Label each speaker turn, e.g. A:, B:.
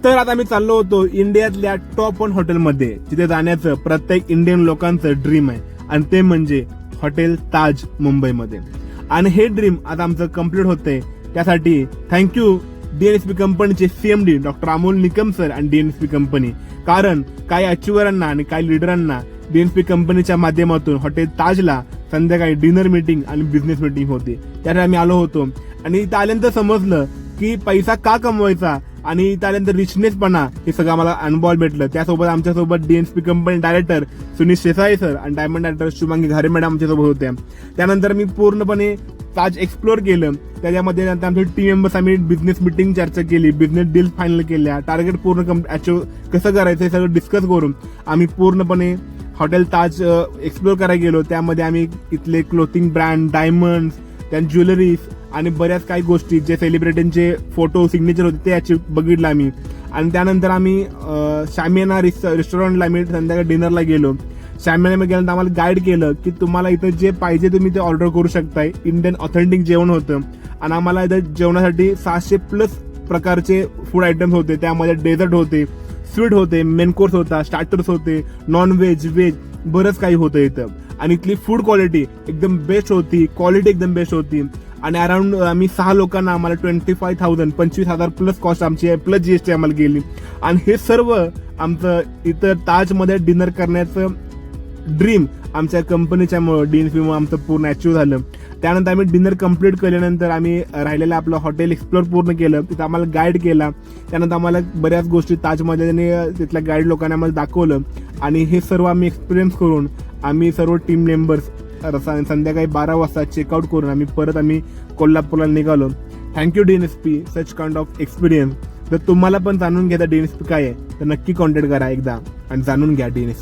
A: तर आता मी चाललो होतो इंडियातल्या टॉप 1 हॉटेलमध्ये, जिथे जाण्याचं प्रत्येक इंडियन लोकांचं ड्रीम आहे, आणि ते म्हणजे हॉटेल ताज मुंबईमध्ये. आणि हे ड्रीम आता आमचं कम्प्लीट होतंय. त्यासाठी थँक्यू डीएनएसपी कंपनीचे CMD doctor Amol Nikam sir आणि डीएनएसपी कंपनी. कारण काही अचिव्हरांना आणि काही लिडरांना डीएनएसपी कंपनीच्या माध्यमातून हॉटेल ताजला संध्याकाळी डिनर मीटिंग आणि बिझनेस मीटिंग होती. त्यासाठी आम्ही आलो होतो आणि इथं आल्यानंतर समजलं की पैसा का कमवायचा आणि इथं आल्यानंतर रिचनेसपणा हे सगळं आम्हाला अनुभवायला भेटलं. त्यासोबत आमच्यासोबत डीएनएसपी कंपनी डायरेक्टर सुनील शेसाई सर आणि डायमंड डायरेक्टर शुभांगी घारे मॅडम आमच्यासोबत होत्या. त्यानंतर मी पूर्णपणे ताज एक्सप्लोर केलं. त्याच्यामध्ये आमचे टीम मेंबर्स आम्ही बिझनेस मीटिंग चर्चा केली, बिझनेस डील फायनल केल्या, टार्गेट पूर्ण अचीव कसं करायचं हे सगळं डिस्कस करून आम्ही पूर्णपणे हॉटेल ताज एक्सप्लोर करायला गेलो. त्यामध्ये आम्ही इथले क्लोथिंग ब्रँड, डायमंड्स, त्यान ज्वेलरीज आणि बऱ्याच काही गोष्टी जे सेलिब्रिटींचे फोटो सिग्नेचर होते ते अचीव बघितलं आम्ही. आणि त्यानंतर आम्ही शामियाना रेस्टॉरंटला आम्ही संध्याकाळी डिनरला गेलो. शामियानामध्ये गेल्यानंतर आम्हाला गाईड केलं की तुम्हाला इथं जे पाहिजे तुम्ही ते ऑर्डर करू शकताय. इंडियन ऑथेंटिक जेवण होतं आणि आम्हाला इथं जेवणासाठी 600+ प्रकारचे फूड आयटम्स होते. त्यामध्ये डेझर्ट होते, स्वीट होते, मेन कोर्स होता, स्टार्टर्स होते, नॉन व्हेज, व्हेज बरंच काही होतं इथं. आणि इथली फूड क्वालिटी एकदम बेस्ट होती, क्वालिटी एकदम बेस्ट होती. आणि अराउंड आम्ही 6 लोकांना आम्हाला 25,000 25,000+ कॉस्ट आमची प्लस जीएसटी आम्हाला गेली. आणि हे सर्व आमचं इथं ताजमध्ये डिनर करण्याचं ड्रीम आमच्या कंपनीच्या डीएनएसपीमुळे आमचं पूर्ण अचीव झालं. त्यानंतर आम्ही डिनर कम्प्लीट केल्यानंतर आम्ही राहिलेलं आपलं हॉटेल एक्सप्लोर पूर्ण केलं. तिथं आम्हाला गाईड केला. त्यानंतर आम्हाला बऱ्याच गोष्टी ताजमध्ये तिथल्या गाईड लोकांनी आम्हाला दाखवलं. आणि हे सर्व आम्ही एक्सपिरियन्स करून आम्ही सर्व टीम मेंबर्स संध्याकाळी 12 वाजता चेकआउट करून आम्ही कोल्हापूरला निघालो. Thank you DNSP, such kind of experience. जर तुम्हाला पण जाणून घ्यायचा डीएनएसपी काय आहे तर नक्की कॉन्टॅक्ट करा एकदा आणि जाणून घ्या डीएनएसपी.